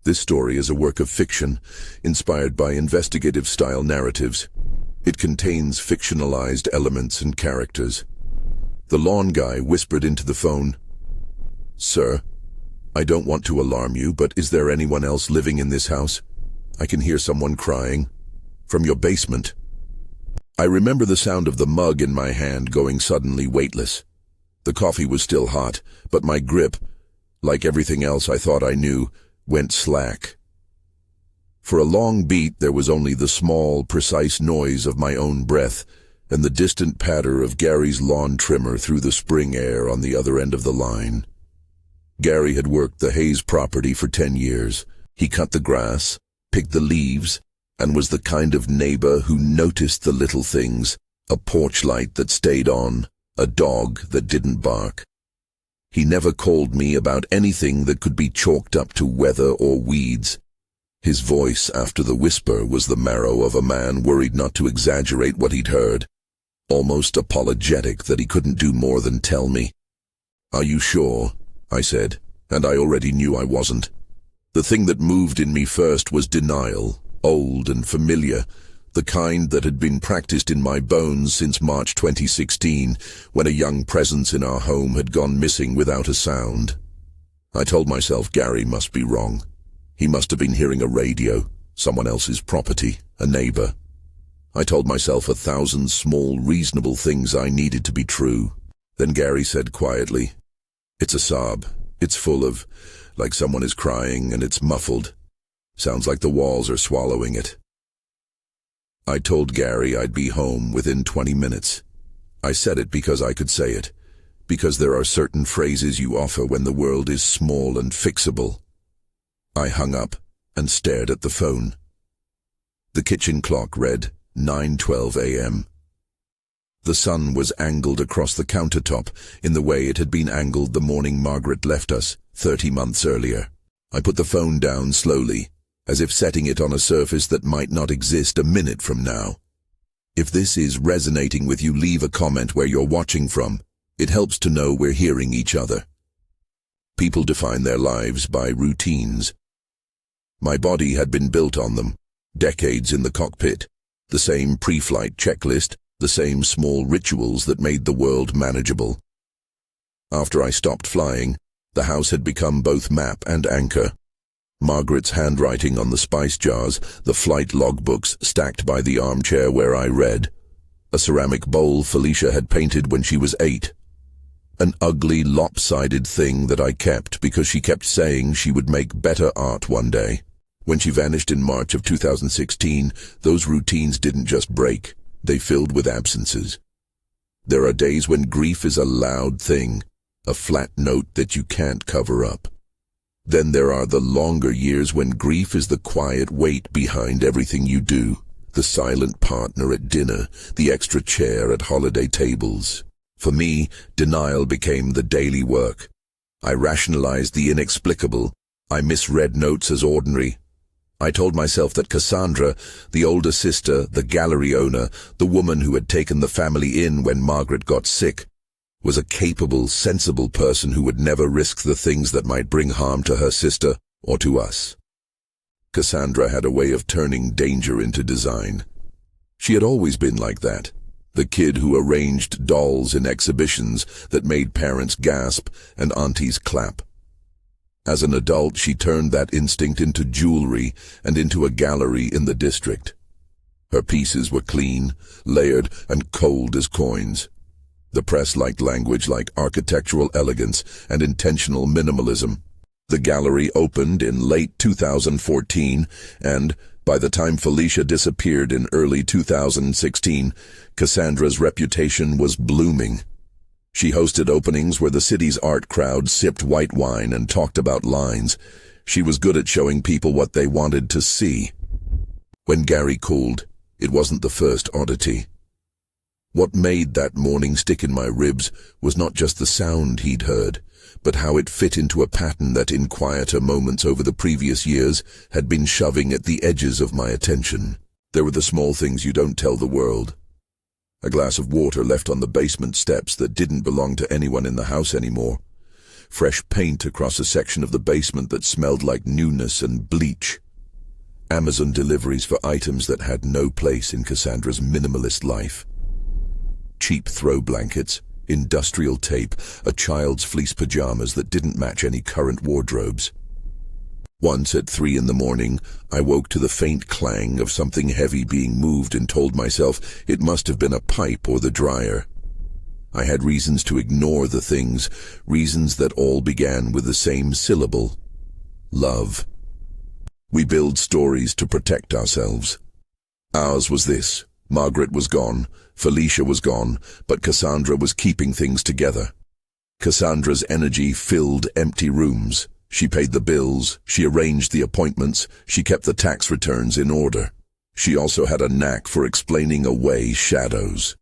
This story is a work of fiction, inspired by investigative-style narratives. It contains fictionalized elements and characters. The lawn guy whispered into the phone, "Sir, I don't want to alarm you, but is there anyone else living in this house? I can hear someone crying. From your basement." I remember the sound of the mug in my hand going suddenly weightless. The coffee was still hot, but my grip, like everything else I thought I knew, went slack. For a long beat there was only the small, precise noise of my own breath and the distant patter of Gary's lawn trimmer through the spring air on the other end of the line. Gary had worked the Hayes property for 10 years. He cut the grass, picked the leaves, and was the kind of neighbor who noticed the little things, a porch light that stayed on, a dog that didn't bark. He never called me about anything that could be chalked up to weather or weeds. His voice after the whisper was the marrow of a man worried not to exaggerate what he'd heard, almost apologetic that he couldn't do more than tell me. "Are you sure?" I said, and I already knew I wasn't. The thing that moved in me first was denial, old and familiar, the kind that had been practiced in my bones since March 2016, when a young presence in our home had gone missing without a sound. I told myself Gary must be wrong. He must have been hearing a radio, someone else's property, a neighbor. I told myself 1,000 small, reasonable things I needed to be true. Then Gary said quietly, "It's a sob. It's full of, like someone is crying and it's muffled. Sounds like the walls are swallowing it." I told Gary I'd be home within 20 minutes. I said it because I could say it, because there are certain phrases you offer when the world is small and fixable. I hung up and stared at the phone. The kitchen clock read 9:12 a.m. The sun was angled across the countertop in the way it had been angled the morning Margaret left us 30 months earlier. I put the phone down slowly, as if setting it on a surface that might not exist a minute from now. If this is resonating with you, leave a comment where you're watching from. It helps to know we're hearing each other. People define their lives by routines. My body had been built on them, decades in the cockpit, the same pre-flight checklist, the same small rituals that made the world manageable. After I stopped flying, the house had become both map and anchor. Margaret's handwriting on the spice jars, the flight logbooks stacked by the armchair where I read, a ceramic bowl Felicia had painted when she was 8. An ugly, lopsided thing that I kept because she kept saying she would make better art one day. When she vanished in March of 2016, those routines didn't just break, they filled with absences. There are days when grief is a loud thing, a flat note that you can't cover up. Then there are the longer years when grief is the quiet weight behind everything you do, the silent partner at dinner, the extra chair at holiday tables. For me, denial became the daily work. I rationalized the inexplicable. I misread notes as ordinary. I told myself that Cassandra, the older sister, the gallery owner, the woman who had taken the family in when Margaret got sick, was a capable, sensible person who would never risk the things that might bring harm to her sister or to us. Cassandra had a way of turning danger into design. She had always been like that, the kid who arranged dolls in exhibitions that made parents gasp and aunties clap. As an adult, she turned that instinct into jewelry and into a gallery in the district. Her pieces were clean, layered, and cold as coins. The press liked language like architectural elegance and intentional minimalism. The gallery opened in late 2014, and by the time Felicia disappeared in early 2016, Cassandra's reputation was blooming. She hosted openings where the city's art crowd sipped white wine and talked about lines. She was good at showing people what they wanted to see. When Gary called, it wasn't the first oddity. What made that morning stick in my ribs was not just the sound he'd heard, but how it fit into a pattern that in quieter moments over the previous years had been shoving at the edges of my attention. There were the small things you don't tell the world. A glass of water left on the basement steps that didn't belong to anyone in the house anymore. fresh paint across a section of the basement that smelled like newness and bleach. Amazon deliveries for items that had no place in Cassandra's minimalist life. Cheap throw blankets, industrial tape, a child's fleece pajamas that didn't match any current wardrobes. Once at 3 in the morning, I woke to the faint clang of something heavy being moved and told myself it must have been a pipe or the dryer. I had reasons to ignore the things, reasons that all began with the same syllable: love. We build stories to protect ourselves. Ours was this. Margaret was gone, Felicia was gone, but Cassandra was keeping things together. Cassandra's energy filled empty rooms. She paid the bills, she arranged the appointments, she kept the tax returns in order. She also had a knack for explaining away shadows.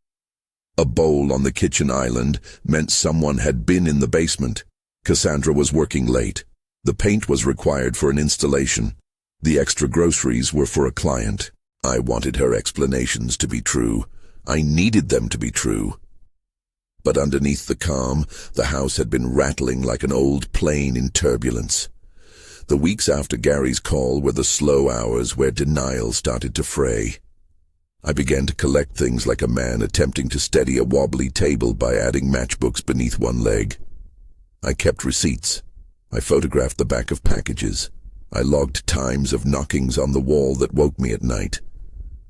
A bowl on the kitchen island meant someone had been in the basement. Cassandra was working late. The paint was required for an installation. The extra groceries were for a client. I wanted her explanations to be true. I needed them to be true. But underneath the calm, the house had been rattling like an old plane in turbulence. The weeks after Gary's call were the slow hours where denial started to fray. I began to collect things like a man attempting to steady a wobbly table by adding matchbooks beneath one leg. I kept receipts. I photographed the back of packages. I logged times of knockings on the wall that woke me at night.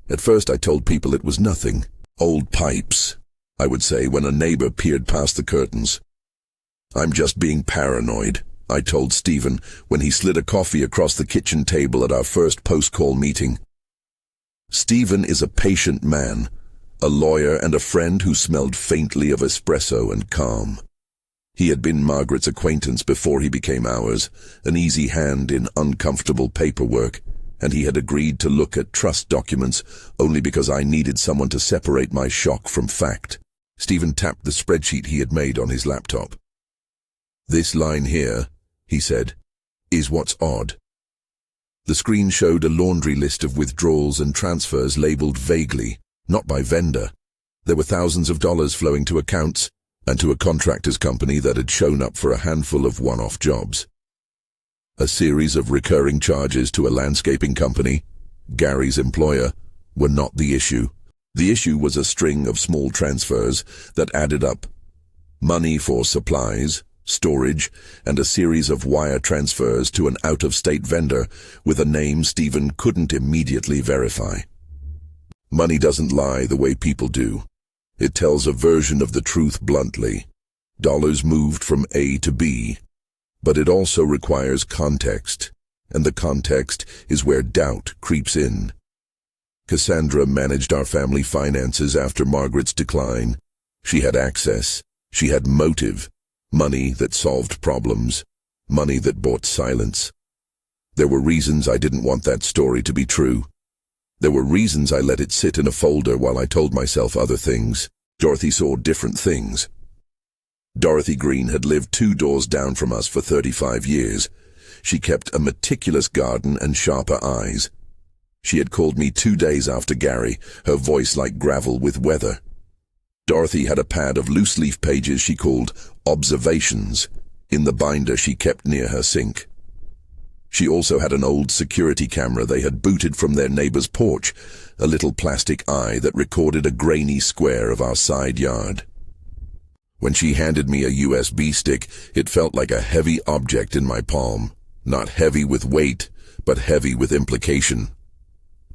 At first I told people it was nothing. Old pipes, I would say when a neighbor peered past the curtains. I'm just being paranoid, I told Stephen when he slid a coffee across the kitchen table at our first post-call meeting. Stephen is a patient man, a lawyer and a friend who smelled faintly of espresso and calm. He had been Margaret's acquaintance before he became ours, an easy hand in uncomfortable paperwork, and he had agreed to look at trust documents only because I needed someone to separate my shock from fact. Stephen tapped the spreadsheet he had made on his laptop. "This line here," he said, "is what's odd." The screen showed a laundry list of withdrawals and transfers labeled vaguely, not by vendor. There were thousands of dollars flowing to accounts and to a contractor's company that had shown up for a handful of one-off jobs. A series of recurring charges to a landscaping company, Gary's employer, were not the issue. The issue was a string of small transfers that added up. Money for supplies, storage, and a series of wire transfers to an out-of-state vendor with a name Stephen couldn't immediately verify. Money doesn't lie the way people do. It tells a version of the truth bluntly. Dollars moved from A to B. But it also requires context, and the context is where doubt creeps in. Cassandra managed our family finances after Margaret's decline. She had access. She had motive. Money that solved problems. Money that bought silence. There were reasons I didn't want that story to be true. There were reasons I let it sit in a folder while I told myself other things. Dorothy saw different things. Dorothy Green had lived 2 doors down from us for 35 years. She kept a meticulous garden and sharper eyes. She had called me 2 days after Gary, her voice like gravel with weather. Dorothy had a pad of loose-leaf pages she called observations in the binder she kept near her sink. She also had an old security camera they had booted from their neighbor's porch, a little plastic eye that recorded a grainy square of our side yard. When she handed me a USB stick, it felt like a heavy object in my palm. Not heavy with weight, but heavy with implication.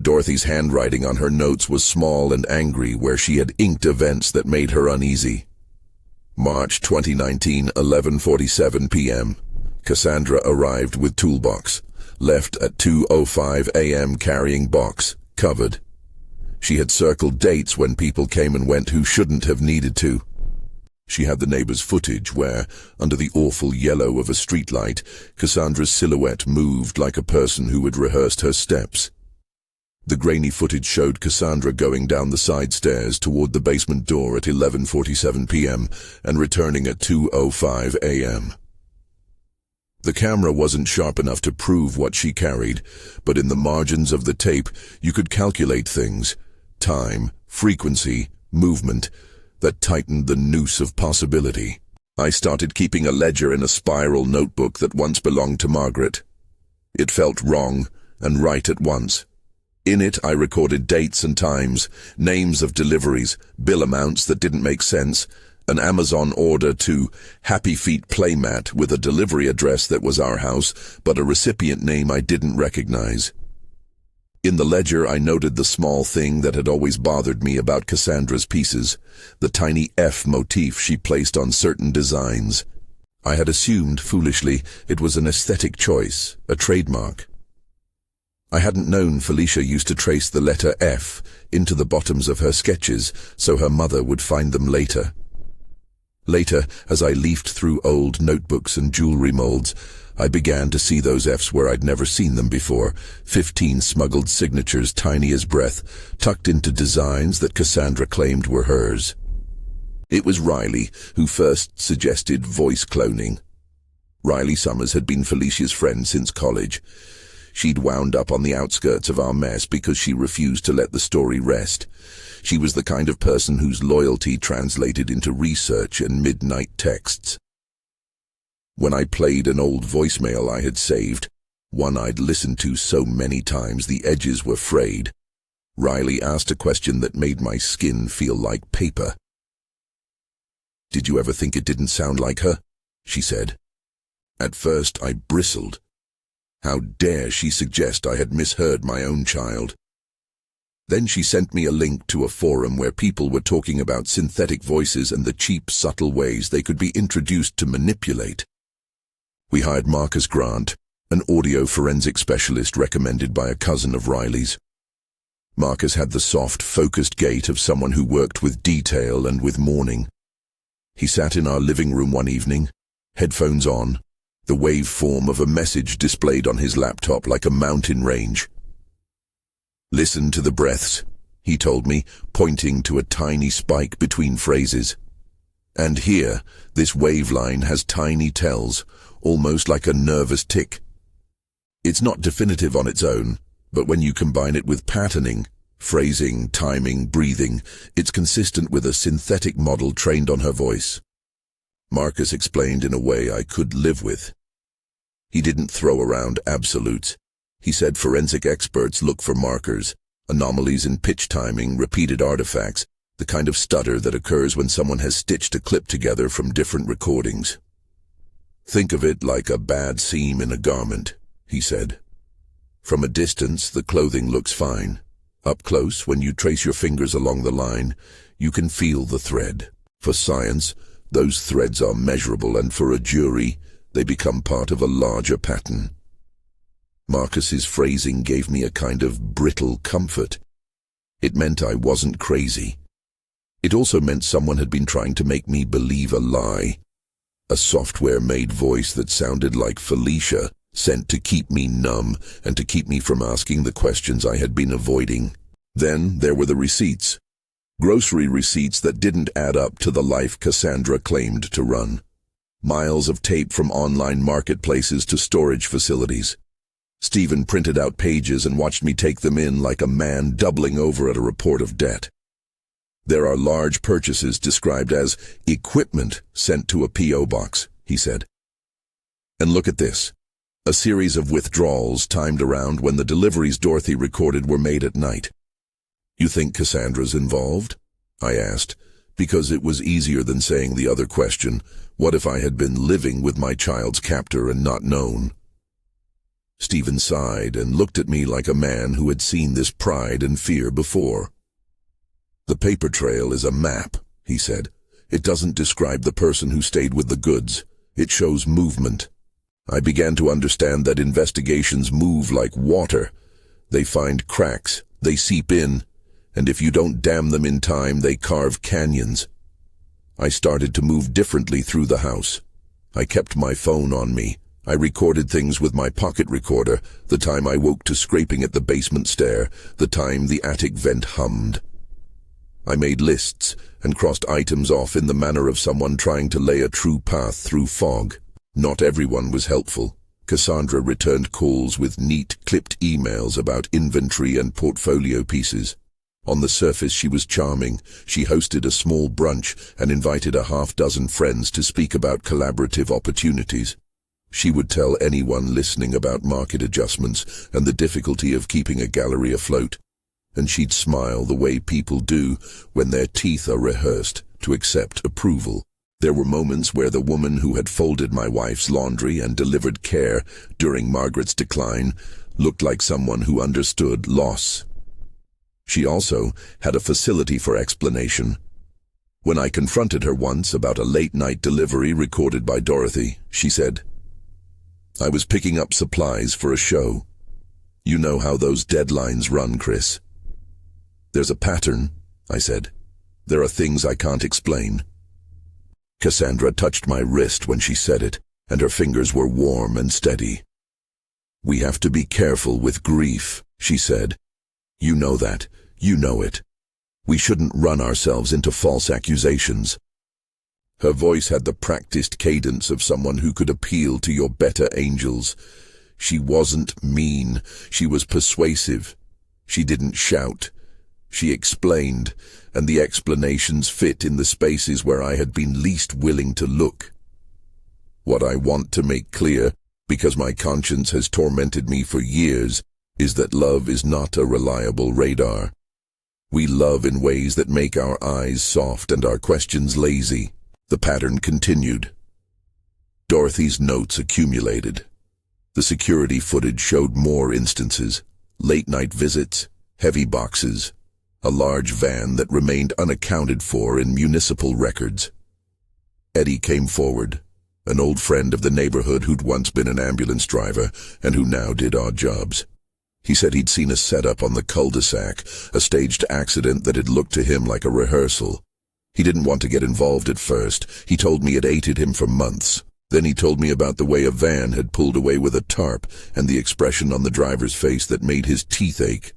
Dorothy's handwriting on her notes was small and angry where she had inked events that made her uneasy. March 2019, 11:47 p.m. Cassandra arrived with toolbox, left at 2:05 a.m. carrying box, covered. She had circled dates when people came and went who shouldn't have needed to. She had the neighbor's footage where, under the awful yellow of a streetlight, Cassandra's silhouette moved like a person who had rehearsed her steps. The grainy footage showed Cassandra going down the side stairs toward the basement door at 11:47 p.m. and returning at 2:05 a.m. The camera wasn't sharp enough to prove what she carried, but in the margins of the tape you could calculate things, time, frequency, movement, that tightened the noose of possibility. I started keeping a ledger in a spiral notebook that once belonged to Margaret. It felt wrong and right at once. In it, I recorded dates and times, names of deliveries, bill amounts that didn't make sense, an Amazon order to Happy Feet playmat with a delivery address that was our house, but a recipient name I didn't recognize. In the ledger, I noted the small thing that had always bothered me about Cassandra's pieces, the tiny F motif she placed on certain designs. I had assumed, foolishly, it was an aesthetic choice, a trademark. I hadn't known Felicia used to trace the letter F into the bottoms of her sketches so her mother would find them later. Later, as I leafed through old notebooks and jewelry molds, I began to see those Fs where I'd never seen them before, 15 smuggled signatures tiny as breath, tucked into designs that Cassandra claimed were hers. It was Riley who first suggested voice cloning. Riley Summers had been Felicia's friend since college. She'd wound up on the outskirts of our mess because she refused to let the story rest. She was the kind of person whose loyalty translated into research and midnight texts. When I played an old voicemail I had saved, one I'd listened to so many times the edges were frayed, Riley asked a question that made my skin feel like paper. "Did you ever think it didn't sound like her?" she said. At first I bristled. How dare she suggest I had misheard my own child? Then she sent me a link to a forum where people were talking about synthetic voices and the cheap, subtle ways they could be introduced to manipulate. We hired Marcus Grant, an audio forensic specialist recommended by a cousin of Riley's. Marcus had the soft, focused gait of someone who worked with detail and with mourning. He sat in our living room one evening, headphones on, the waveform of a message displayed on his laptop like a mountain range. "Listen to the breaths," he told me, pointing to a tiny spike between phrases. "And here, this waveline has tiny tells, almost like a nervous tick. It's not definitive on its own, but when you combine it with patterning, phrasing, timing, breathing, it's consistent with a synthetic model trained on her voice." Marcus explained in a way I could live with. He didn't throw around absolutes. He said forensic experts look for markers, anomalies in pitch timing, repeated artifacts, the kind of stutter that occurs when someone has stitched a clip together from different recordings. "Think of it like a bad seam in a garment," he said. "From a distance, the clothing looks fine. Up close, when you trace your fingers along the line, you can feel the thread. For science, those threads are measurable, and for a jury, they become part of a larger pattern." Marcus's phrasing gave me a kind of brittle comfort. It meant I wasn't crazy. It also meant someone had been trying to make me believe a lie. A software-made voice that sounded like Felicia, sent to keep me numb and to keep me from asking the questions I had been avoiding. Then there were the receipts. Grocery receipts that didn't add up to the life Cassandra claimed to run. Miles of tape from online marketplaces to storage facilities. Stephen printed out pages and watched me take them in like a man doubling over at a report of debt. "There are large purchases described as equipment sent to a P.O. box," he said. "And look at this. A series of withdrawals timed around when the deliveries Dorothy recorded were made at night." "You think Cassandra's involved?" I asked, because it was easier than saying the other question, what if I had been living with my child's captor and not known? Stephen sighed and looked at me like a man who had seen this pride and fear before. "The paper trail is a map," he said. "It doesn't describe the person who stayed with the goods. It shows movement." I began to understand that investigations move like water. They find cracks, they seep in, and if you don't dam them in time, they carve canyons. I started to move differently through the house. I kept my phone on me. I recorded things with my pocket recorder, the time I woke to scraping at the basement stair, the time the attic vent hummed. I made lists and crossed items off in the manner of someone trying to lay a true path through fog. Not everyone was helpful. Cassandra returned calls with neat, clipped emails about inventory and portfolio pieces. On the surface, she was charming. She hosted a small brunch and invited a half-dozen friends to speak about collaborative opportunities. She would tell anyone listening about market adjustments and the difficulty of keeping a gallery afloat. And she'd smile the way people do when their teeth are rehearsed to accept approval. There were moments where the woman who had folded my wife's laundry and delivered care during Margaret's decline looked like someone who understood loss. She also had a facility for explanation. When I confronted her once about a late-night delivery recorded by Dorothy, she said, "I was picking up supplies for a show. You know how those deadlines run, Chris." "There's a pattern," I said. "There are things I can't explain." Cassandra touched my wrist when she said it, and her fingers were warm and steady. "We have to be careful with grief," she said. "You know that. You know it. We shouldn't run ourselves into false accusations." Her voice had the practiced cadence of someone who could appeal to your better angels. She wasn't mean. She was persuasive. She didn't shout. She explained, and the explanations fit in the spaces where I had been least willing to look. What I want to make clear, because my conscience has tormented me for years, is that love is not a reliable radar. We love in ways that make our eyes soft and our questions lazy. The pattern continued. Dorothy's notes accumulated. The security footage showed more instances: late-night visits, heavy boxes, a large van that remained unaccounted for in municipal records. Eddie came forward, an old friend of the neighborhood who'd once been an ambulance driver and who now did odd jobs. He said he'd seen a setup on the cul-de-sac, a staged accident that had looked to him like a rehearsal. He didn't want to get involved at first. He told me it ate him for months. Then he told me about the way a van had pulled away with a tarp and the expression on the driver's face that made his teeth ache.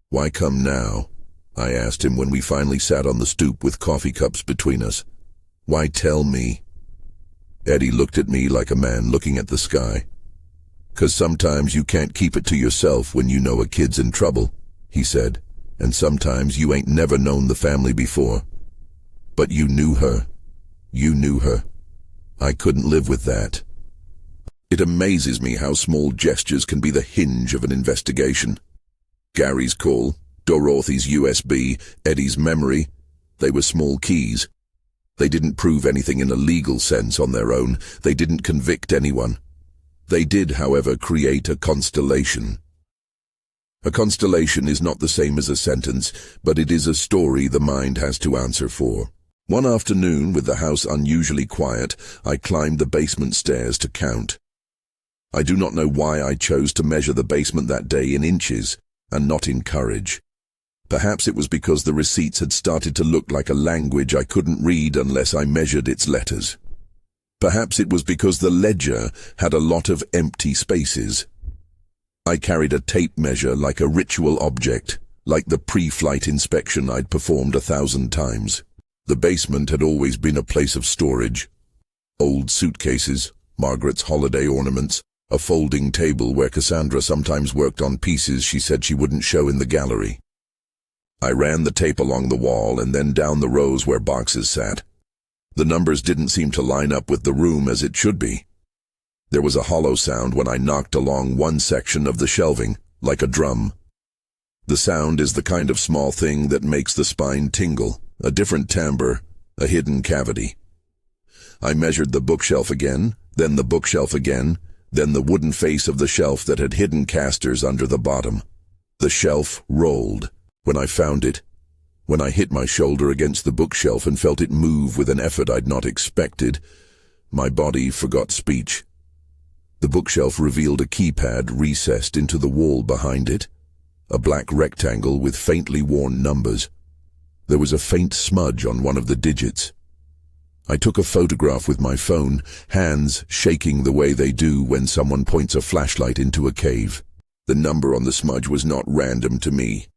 "Why come now?" I asked him when we finally sat on the stoop with coffee cups between us. "Why tell me?" Eddie looked at me like a man looking at the sky. "'Cause sometimes you can't keep it to yourself when you know a kid's in trouble," he said, "and sometimes you ain't never known the family before. But you knew her. You knew her. I couldn't live with that." It amazes me how small gestures can be the hinge of an investigation. Gary's call, Dorothy's USB, Eddie's memory, they were small keys. They didn't prove anything in a legal sense on their own. They didn't convict anyone. They did, however, create a constellation. A constellation is not the same as a sentence, but it is a story the mind has to answer for. One afternoon, with the house unusually quiet, I climbed the basement stairs to count. I do not know why I chose to measure the basement that day in inches, and not in courage. Perhaps it was because the receipts had started to look like a language I couldn't read unless I measured its letters. Perhaps it was because the ledger had a lot of empty spaces. I carried a tape measure like a ritual object, like the pre-flight inspection I'd performed 1,000 times. The basement had always been a place of storage. Old suitcases, Margaret's holiday ornaments, a folding table where Cassandra sometimes worked on pieces she said she wouldn't show in the gallery. I ran the tape along the wall and then down the rows where boxes sat. The numbers didn't seem to line up with the room as it should be. There was a hollow sound when I knocked along one section of the shelving, like a drum. The sound is the kind of small thing that makes the spine tingle, a different timbre, a hidden cavity. I measured the bookshelf again, then the bookshelf again, then the wooden face of the shelf that had hidden casters under the bottom. The shelf rolled. When I found it, when I hit my shoulder against the bookshelf and felt it move with an effort I'd not expected, my body forgot speech. The bookshelf revealed a keypad recessed into the wall behind it, a black rectangle with faintly worn numbers. There was a faint smudge on one of the digits. I took a photograph with my phone, hands shaking the way they do when someone points a flashlight into a cave. The number on the smudge was not random to me.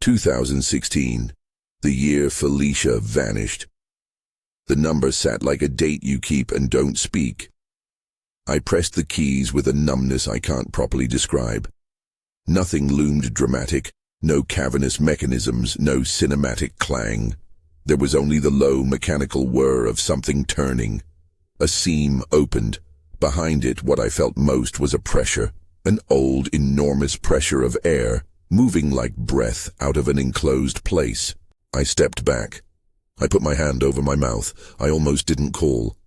2016, the year Felicia vanished. The number sat like a date you keep and don't speak. I pressed the keys with a numbness I can't properly describe. Nothing loomed dramatic, No cavernous mechanisms, no cinematic clang. There was only the low mechanical whir of something turning. A seam opened. Behind it, what I felt most was a pressure. An old, enormous pressure of air, moving like breath out of an enclosed place. I stepped back. I put my hand over my mouth. I almost didn't call.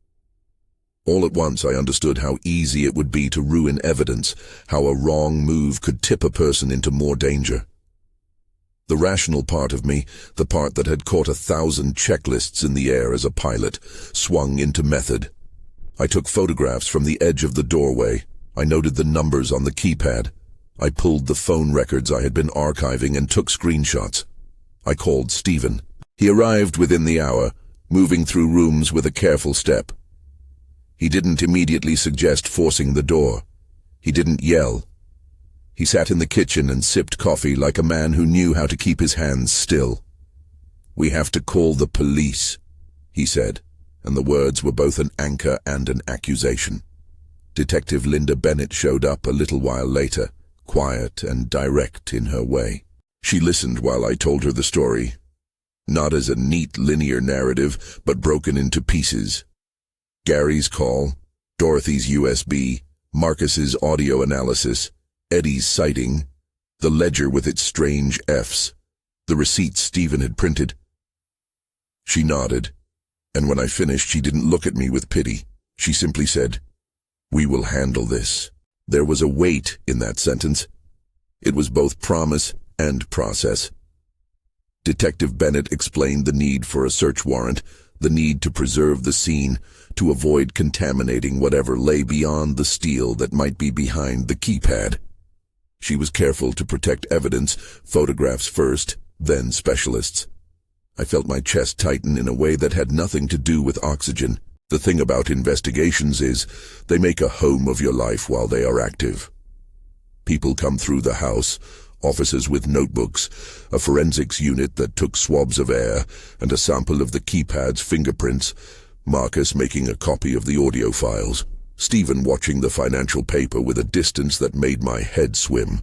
All at once I understood how easy it would be to ruin evidence, how a wrong move could tip a person into more danger. The rational part of me, the part that had caught 1,000 checklists in the air as a pilot, swung into method. I took photographs from the edge of the doorway. I noted the numbers on the keypad. I pulled the phone records I had been archiving and took screenshots. I called Stephen. He arrived within the hour, moving through rooms with a careful step. He didn't immediately suggest forcing the door. He didn't yell. He sat in the kitchen and sipped coffee like a man who knew how to keep his hands still. "We have to call the police," he said, and the words were both an anchor and an accusation. Detective Linda Bennett showed up a little while later, quiet and direct in her way. She listened while I told her the story, not as a neat linear narrative, but broken into pieces. Gary's call, Dorothy's USB, Marcus's audio analysis, Eddie's sighting, the ledger with its strange Fs, the receipts Stephen had printed. She nodded, and when I finished she didn't look at me with pity. She simply said, "We will handle this." There was a weight in that sentence. It was both promise and process. Detective Bennett explained the need for a search warrant, the need to preserve the scene, to avoid contaminating whatever lay beyond the steel that might be behind the keypad. She was careful to protect evidence, photographs first, then specialists. I felt my chest tighten in a way that had nothing to do with oxygen. The thing about investigations is, they make a home of your life while they are active. People come through the house, officers with notebooks, a forensics unit that took swabs of air, and a sample of the keypad's fingerprints, Marcus making a copy of the audio files, Stephen watching the financial paper with a distance that made my head swim.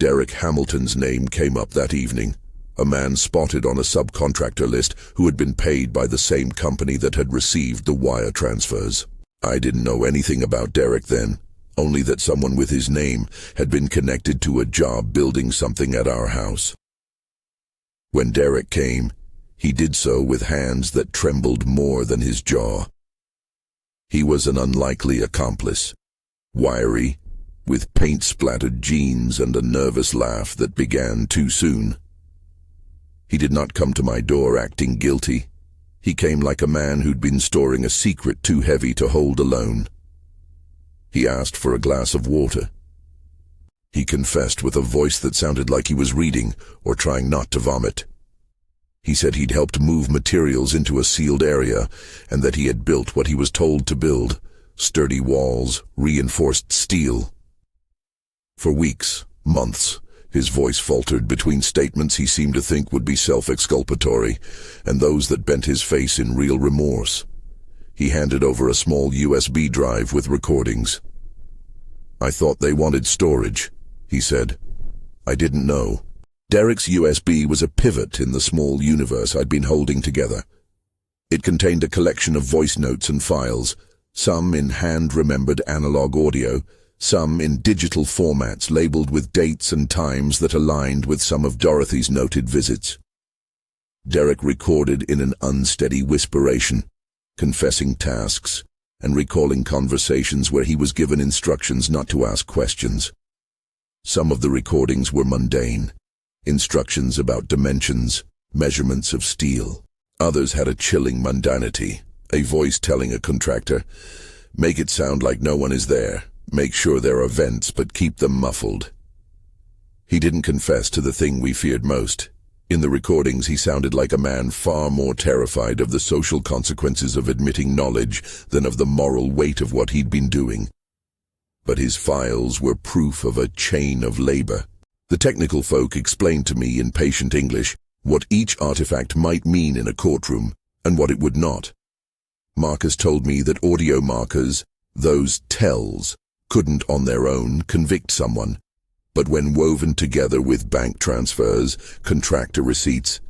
Derek Hamilton's name came up that evening, a man spotted on a subcontractor list who had been paid by the same company that had received the wire transfers. I didn't know anything about Derek then, only that someone with his name had been connected to a job building something at our house. When Derek came, he did so with hands that trembled more than his jaw. He was an unlikely accomplice, wiry, with paint-splattered jeans and a nervous laugh that began too soon. He did not come to my door acting guilty. He came like a man who'd been storing a secret too heavy to hold alone. He asked for a glass of water. He confessed with a voice that sounded like he was reading or trying not to vomit. He said he'd helped move materials into a sealed area and that he had built what he was told to build, sturdy walls, reinforced steel. For weeks, months, his voice faltered between statements he seemed to think would be self-exculpatory and those that bent his face in real remorse. He handed over a small USB drive with recordings. "I thought they wanted storage," he said. "I didn't know." Derek's USB was a pivot in the small universe I'd been holding together. It contained a collection of voice notes and files, some in hand-remembered analog audio, some in digital formats labeled with dates and times that aligned with some of Dorothy's noted visits. Derek recorded in an unsteady whisperation, confessing tasks and recalling conversations where he was given instructions not to ask questions. Some of the recordings were mundane, instructions about dimensions, measurements of steel. Others had a chilling mundanity, a voice telling a contractor, "Make it sound like no one is there. Make sure there are vents, but keep them muffled." He didn't confess to the thing we feared most. In the recordings, he sounded like a man far more terrified of the social consequences of admitting knowledge than of the moral weight of what he'd been doing. But his files were proof of a chain of labor. The technical folk explained to me in patient English what each artifact might mean in a courtroom and what it would not. Marcus told me that audio markers, those tells, couldn't on their own convict someone, But when woven together with bank transfers, contractor receipts,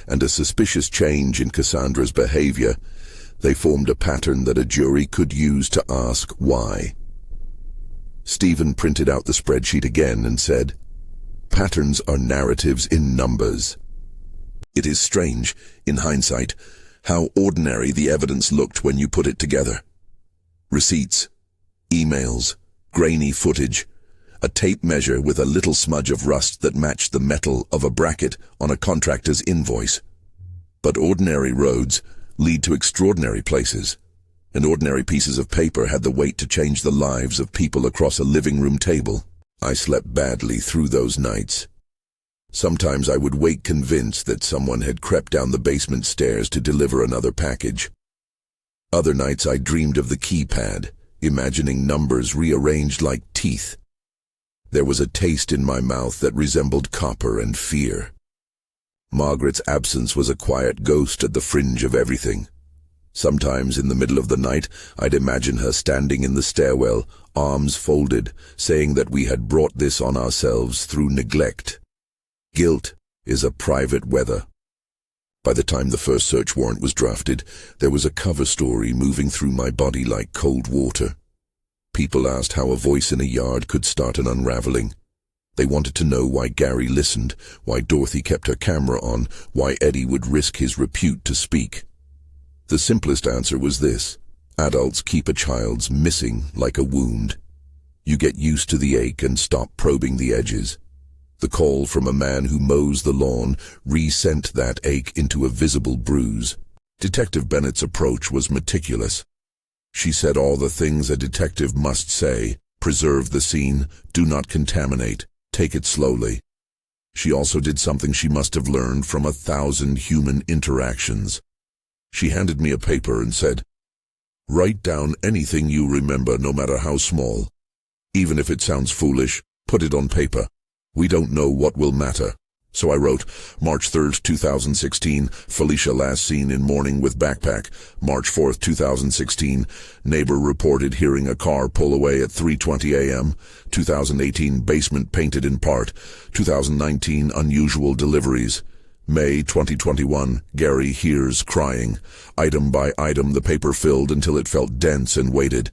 and a suspicious change in Cassandra's behavior, they formed a pattern that a jury could use to ask why. Stephen printed out the spreadsheet again and said, "Patterns are narratives in numbers." It is strange, in hindsight, how ordinary the evidence looked when you put it together. Receipts, emails, grainy footage, a tape measure with a little smudge of rust that matched the metal of a bracket on a contractor's invoice. But ordinary roads lead to extraordinary places, and ordinary pieces of paper had the weight to change the lives of people across a living room table. I slept badly through those nights. Sometimes I would wake convinced that someone had crept down the basement stairs to deliver another package. Other nights I dreamed of the keypad, imagining numbers rearranged like teeth. There was a taste in my mouth that resembled copper and fear. Margaret's absence was a quiet ghost at the fringe of everything. Sometimes in the middle of the night, I'd imagine her standing in the stairwell, arms folded, saying that we had brought this on ourselves through neglect. Guilt is a private weather. By the time the first search warrant was drafted, there was a cover story moving through my body like cold water. People asked how a voice in a yard could start an unraveling. They wanted to know why Gary listened, why Dorothy kept her camera on, why Eddie would risk his repute to speak. The simplest answer was this: adults keep a child's missing like a wound. You get used to the ache and stop probing the edges. The call from a man who mows the lawn re-sent that ache into a visible bruise. Detective Bennett's approach was meticulous. She said all the things a detective must say: preserve the scene, do not contaminate, take it slowly. She also did something she must have learned from 1,000 human interactions. She handed me a paper and said, "Write down anything you remember, no matter how small. Even if it sounds foolish, put it on paper. We don't know what will matter." So I wrote, March 3rd, 2016, Felicia last seen in morning with backpack. March 4th, 2016, neighbor reported hearing a car pull away at 3:20 a.m. 2018, basement painted in part. 2019, unusual deliveries. May 2021, Gary hears crying. Item by item, the paper filled until it felt dense and weighted.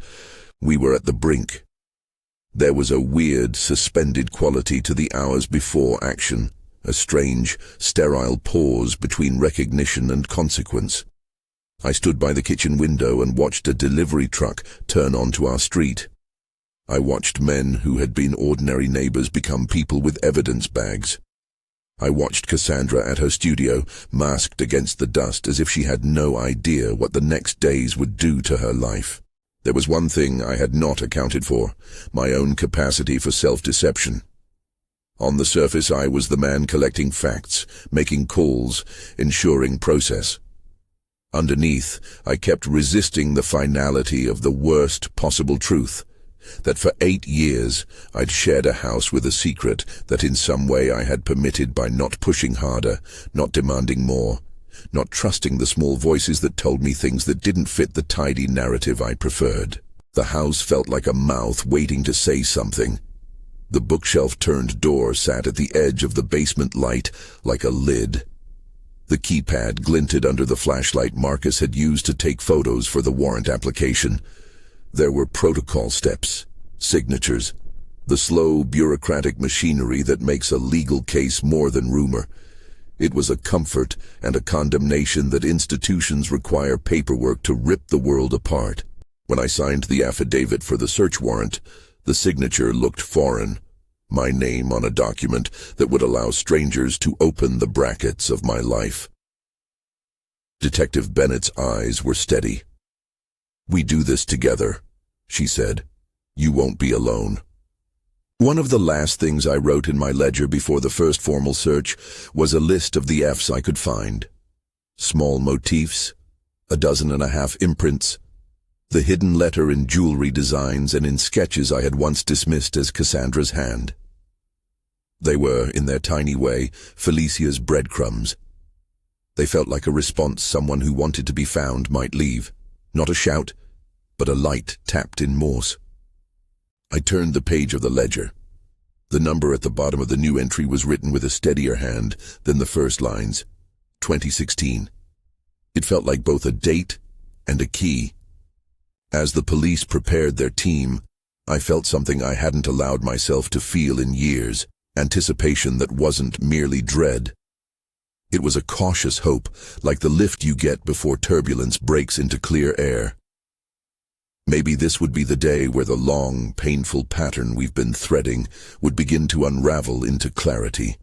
We were at the brink. There was a weird, suspended quality to the hours before action. A strange, sterile pause between recognition and consequence. I stood by the kitchen window and watched a delivery truck turn onto our street. I watched men who had been ordinary neighbors become people with evidence bags. I watched Cassandra at her studio, masked against the dust as if she had no idea what the next days would do to her life. There was one thing I had not accounted for: my own capacity for self-deception. On the surface, I was the man collecting facts, making calls, ensuring process. Underneath, I kept resisting the finality of the worst possible truth, that for 8 years I'd shared a house with a secret that in some way I had permitted by not pushing harder, not demanding more, not trusting the small voices that told me things that didn't fit the tidy narrative I preferred. The house felt like a mouth waiting to say something. The bookshelf-turned door sat at the edge of the basement light like a lid. The keypad glinted under the flashlight Marcus had used to take photos for the warrant application. There were protocol steps, signatures, the slow bureaucratic machinery that makes a legal case more than rumor. It was a comfort and a condemnation that institutions require paperwork to rip the world apart. When I signed the affidavit for the search warrant, the signature looked foreign, my name on a document that would allow strangers to open the brackets of my life. Detective Bennett's eyes were steady. "We do this together," she said. "You won't be alone." One of the last things I wrote in my ledger before the first formal search was a list of the F's I could find. Small motifs, 12.5 imprints, the hidden letter in jewelry designs and in sketches I had once dismissed as Cassandra's hand. They were, in their tiny way, Felicia's breadcrumbs. They felt like a response someone who wanted to be found might leave. Not a shout, but a light tapped in Morse. I turned the page of the ledger. The number at the bottom of the new entry was written with a steadier hand than the first lines. 2016. It felt like both a date and a key. As the police prepared their team, I felt something I hadn't allowed myself to feel in years, anticipation that wasn't merely dread. It was a cautious hope, like the lift you get before turbulence breaks into clear air. Maybe this would be the day where the long, painful pattern we've been threading would begin to unravel into clarity.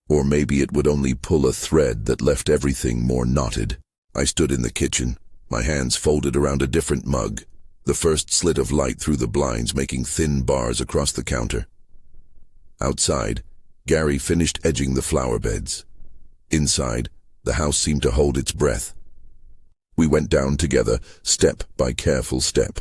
Or maybe it would only pull a thread that left everything more knotted. I stood in the kitchen, my hands folded around a different mug, the first slit of light through the blinds making thin bars across the counter. Outside, Gary finished edging the flower beds. Inside, the house seemed to hold its breath. We went down together, step by careful step.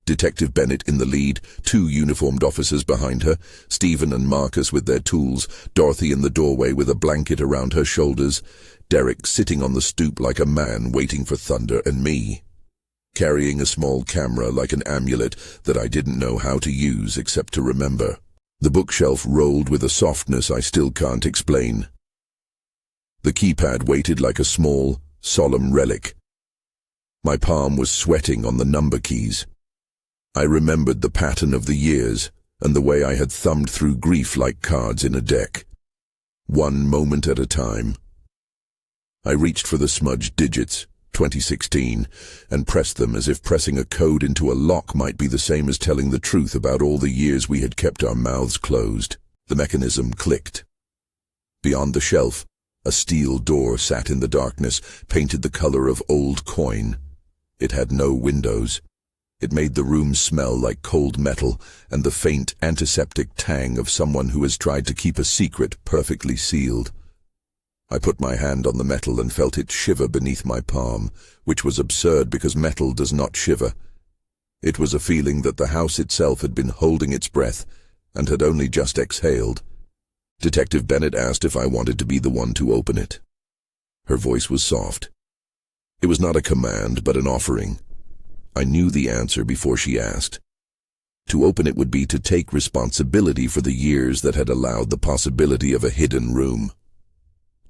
Detective Bennett in the lead, 2 uniformed officers behind her, Stephen and Marcus with their tools, Dorothy in the doorway with a blanket around her shoulders, Derek sitting on the stoop like a man waiting for thunder, and me, carrying a small camera like an amulet that I didn't know how to use except to remember. The bookshelf rolled with a softness I still can't explain. The keypad waited like a small, solemn relic. My palm was sweating on the number keys. I remembered the pattern of the years and the way I had thumbed through grief like cards in a deck. One moment at a time. I reached for the smudged digits, 2016, and pressed them as if pressing a code into a lock might be the same as telling the truth about all the years we had kept our mouths closed. The mechanism clicked. Beyond the shelf, a steel door sat in the darkness, painted the color of old coin. It had no windows. It made the room smell like cold metal and the faint antiseptic tang of someone who has tried to keep a secret perfectly sealed. I put my hand on the metal and felt it shiver beneath my palm, which was absurd because metal does not shiver. It was a feeling that the house itself had been holding its breath and had only just exhaled. Detective Bennett asked if I wanted to be the one to open it. Her voice was soft. It was not a command, but an offering. I knew the answer before she asked. To open it would be to take responsibility for the years that had allowed the possibility of a hidden room.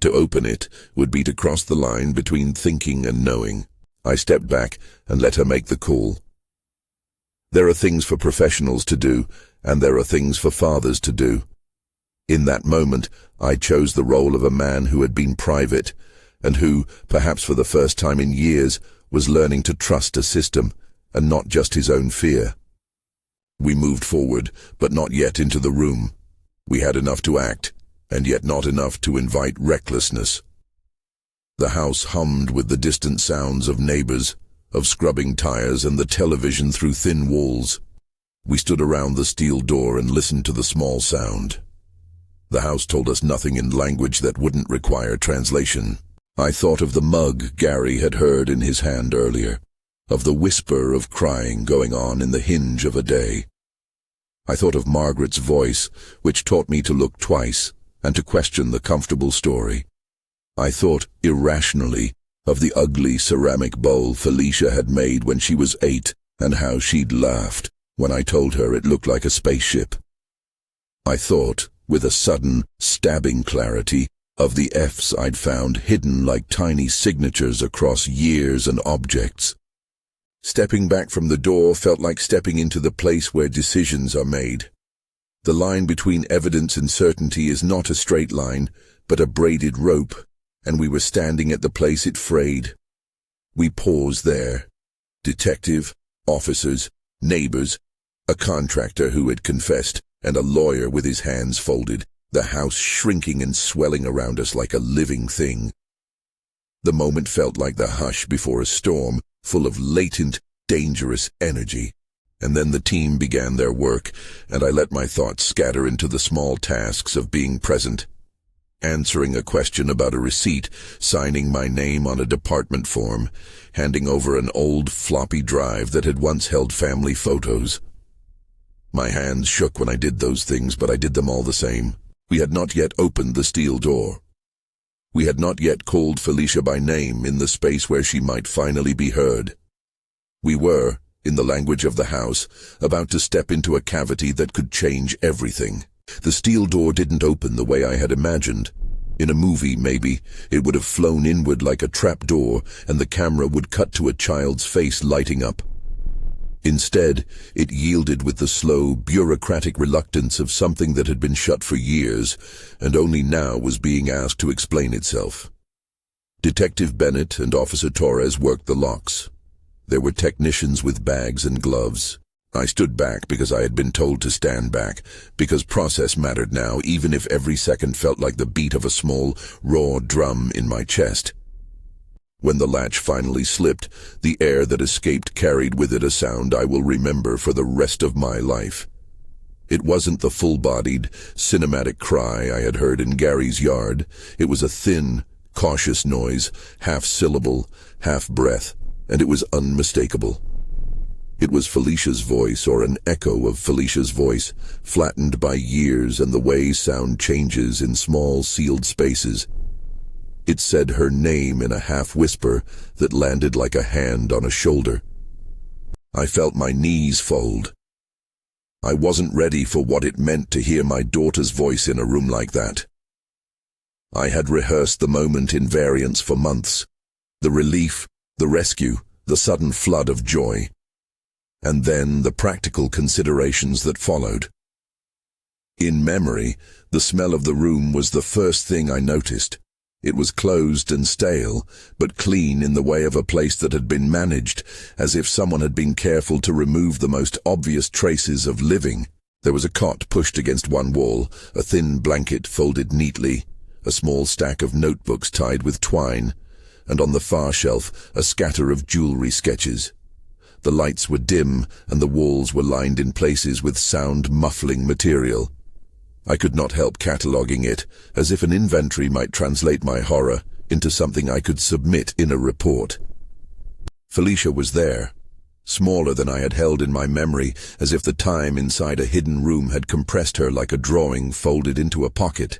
To open it would be to cross the line between thinking and knowing. I stepped back and let her make the call. There are things for professionals to do, and there are things for fathers to do. In that moment, I chose the role of a man who had been private, and who, perhaps for the first time in years, was learning to trust a system, and not just his own fear. We moved forward, but not yet into the room. We had enough to act, and yet not enough to invite recklessness. The house hummed with the distant sounds of neighbors, of scrubbing tires and the television through thin walls. We stood around the steel door and listened to the small sound. The house told us nothing in language that wouldn't require translation. I thought of the mug Gary had heard in his hand earlier, of the whisper of crying going on in the hinge of a day. I thought of Margaret's voice, which taught me to look twice and to question the comfortable story. I thought, irrationally, of the ugly ceramic bowl Felicia had made when she was 8 and how she'd laughed when I told her it looked like a spaceship. I thought, with a sudden, stabbing clarity, of the F's I'd found hidden like tiny signatures across years and objects. Stepping back from the door felt like stepping into the place where decisions are made. The line between evidence and certainty is not a straight line, but a braided rope, and we were standing at the place it frayed. We paused there. Detective, officers, neighbors, a contractor who had confessed, and a lawyer with his hands folded, the house shrinking and swelling around us like a living thing. The moment felt like the hush before a storm, full of latent, dangerous energy. And then the team began their work, and I let my thoughts scatter into the small tasks of being present. Answering a question about a receipt, signing my name on a department form, handing over an old floppy drive that had once held family photos. My hands shook when I did those things, but I did them all the same. We had not yet opened the steel door. We had not yet called Felicia by name in the space where she might finally be heard. We were, in the language of the house, about to step into a cavity that could change everything. The steel door didn't open the way I had imagined. In a movie, maybe, it would have flown inward like a trap door, and the camera would cut to a child's face lighting up. Instead, it yielded with the slow, bureaucratic reluctance of something that had been shut for years, and only now was being asked to explain itself. Detective Bennett and Officer Torres worked the locks. There were technicians with bags and gloves. I stood back because I had been told to stand back, because process mattered now, even if every second felt like the beat of a small, raw drum in my chest. When the latch finally slipped, the air that escaped carried with it a sound I will remember for the rest of my life. It wasn't the full-bodied, cinematic cry I had heard in Gary's yard. It was a thin, cautious noise, half-syllable, half-breath, and it was unmistakable. It was Felicia's voice, or an echo of Felicia's voice, flattened by years and the way sound changes in small, sealed spaces. It said her name in a half-whisper that landed like a hand on a shoulder. I felt my knees fold. I wasn't ready for what it meant to hear my daughter's voice in a room like that. I had rehearsed the moment in variants for months. The relief, the rescue, the sudden flood of joy. And then the practical considerations that followed. In memory, the smell of the room was the first thing I noticed. It was closed and stale, but clean in the way of a place that had been managed, as if someone had been careful to remove the most obvious traces of living. There was a cot pushed against one wall, a thin blanket folded neatly, a small stack of notebooks tied with twine, and on the far shelf a scatter of jewelry sketches. The lights were dim, and the walls were lined in places with sound-muffling material. I could not help cataloguing it, as if an inventory might translate my horror into something I could submit in a report. Felicia was there, smaller than I had held in my memory, as if the time inside a hidden room had compressed her like a drawing folded into a pocket.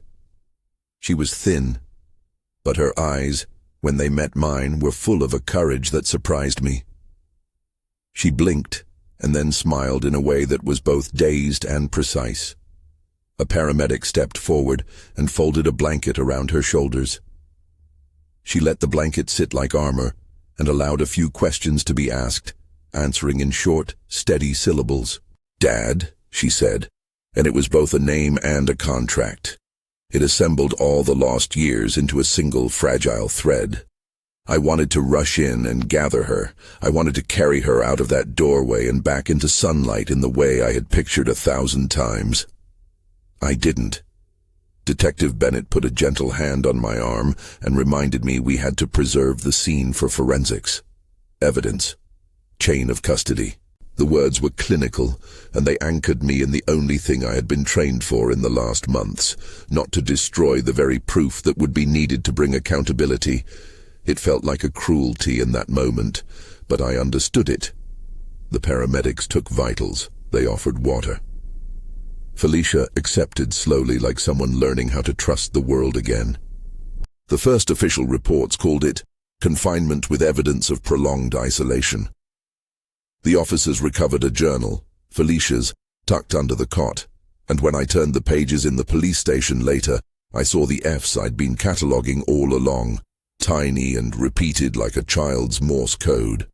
She was thin, but her eyes, when they met mine, were full of a courage that surprised me. She blinked, and then smiled in a way that was both dazed and precise. A paramedic stepped forward and folded a blanket around her shoulders. She let the blanket sit like armor, and allowed a few questions to be asked, answering in short, steady syllables. "Dad," she said, and it was both a name and a contract. It assembled all the lost years into a single fragile thread. I wanted to rush in and gather her. I wanted to carry her out of that doorway and back into sunlight in the way I had pictured 1,000 times. I didn't. Detective Bennett put a gentle hand on my arm and reminded me we had to preserve the scene for forensics. Evidence. Chain of custody. The words were clinical, and they anchored me in the only thing I had been trained for in the last months, not to destroy the very proof that would be needed to bring accountability. It felt like a cruelty in that moment, but I understood it. The paramedics took vitals. They offered water. Felicia accepted slowly, like someone learning how to trust the world again. The first official reports called it confinement with evidence of prolonged isolation. The officers recovered a journal, Felicia's, tucked under the cot, and when I turned the pages in the police station later, I saw the F's I'd been cataloguing all along, tiny and repeated like a child's Morse code.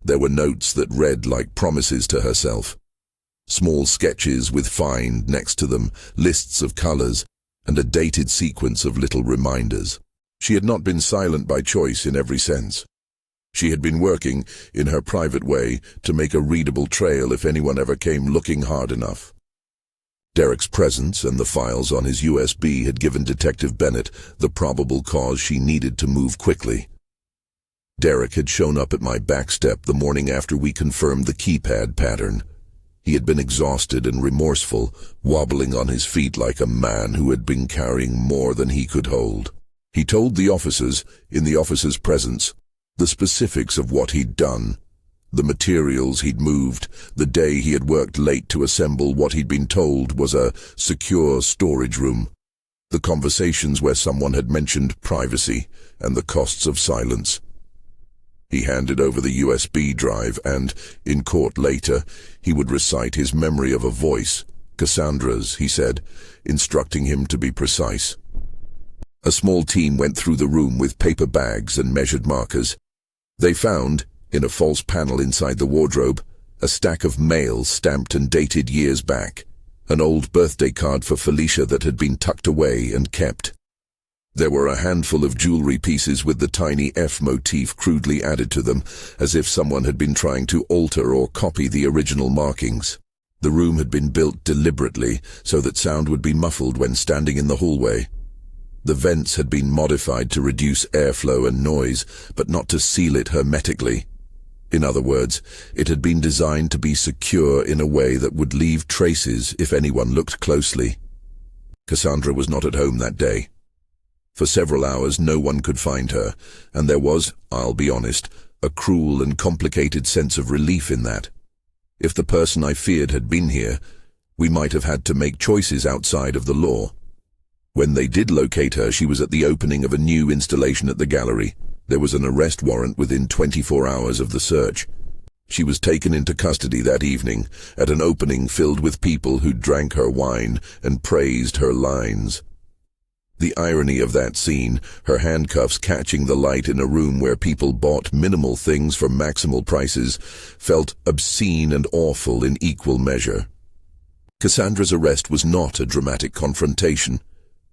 There were notes that read like promises to herself. Small sketches with "find" next to them, lists of colors, and a dated sequence of little reminders. She had not been silent by choice in every sense. She had been working, in her private way, to make a readable trail if anyone ever came looking hard enough. Derek's presence and the files on his USB had given Detective Bennett the probable cause she needed to move quickly. Derek had shown up at my back step the morning after we confirmed the keypad pattern. He had been exhausted and remorseful, wobbling on his feet like a man who had been carrying more than he could hold. He told the officers, in the officers' presence, the specifics of what he'd done, the materials he'd moved, the day he had worked late to assemble what he'd been told was a secure storage room, the conversations where someone had mentioned privacy and the costs of silence. He handed over the USB drive and, in court later, he would recite his memory of a voice, Cassandra's, he said, instructing him to be precise. A small team went through the room with paper bags and measured markers. They found, in a false panel inside the wardrobe, a stack of mail stamped and dated years back, an old birthday card for Felicia that had been tucked away and kept. There were a handful of jewelry pieces with the tiny F motif crudely added to them, as if someone had been trying to alter or copy the original markings. The room had been built deliberately so that sound would be muffled when standing in the hallway. The vents had been modified to reduce airflow and noise, but not to seal it hermetically. In other words, it had been designed to be secure in a way that would leave traces if anyone looked closely. Cassandra was not at home that day. For several hours no one could find her, and there was, I'll be honest, a cruel and complicated sense of relief in that. If the person I feared had been here, we might have had to make choices outside of the law. When they did locate her, she was at the opening of a new installation at the gallery. There was an arrest warrant within 24 hours of the search. She was taken into custody that evening, at an opening filled with people who drank her wine and praised her lines. The irony of that scene, her handcuffs catching the light in a room where people bought minimal things for maximal prices, felt obscene and awful in equal measure. Cassandra's arrest was not a dramatic confrontation.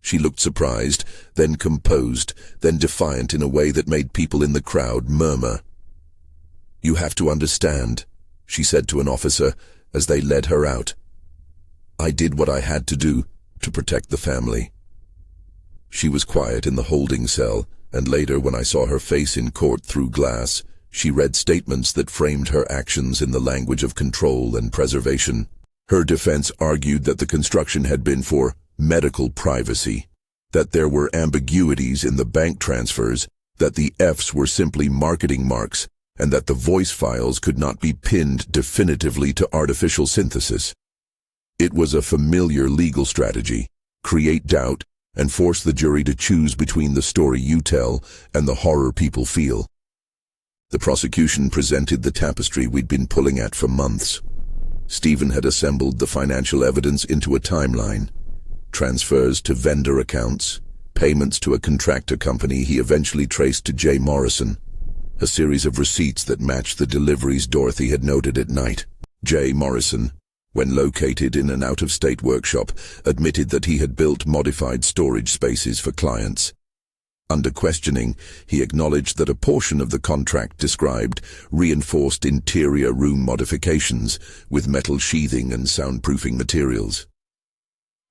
She looked surprised, then composed, then defiant in a way that made people in the crowd murmur. "You have to understand," she said to an officer as they led her out. "I did what I had to do to protect the family." She was quiet in the holding cell, and later when I saw her face in court through glass, she read statements that framed her actions in the language of control and preservation. Her defense argued that the construction had been for medical privacy, that there were ambiguities in the bank transfers, that the Fs were simply marketing marks, and that the voice files could not be pinned definitively to artificial synthesis. It was a familiar legal strategy: create doubt and force the jury to choose between the story you tell and the horror people feel. The prosecution presented the tapestry we'd been pulling at for months. Stephen had assembled the financial evidence into a timeline: transfers to vendor accounts, payments to a contractor company he eventually traced to J. Morrison, a series of receipts that matched the deliveries Dorothy had noted at night. J. Morrison, when located in an out-of-state workshop, admitted that he had built modified storage spaces for clients. Under questioning, he acknowledged that a portion of the contract described reinforced interior room modifications with metal sheathing and soundproofing materials.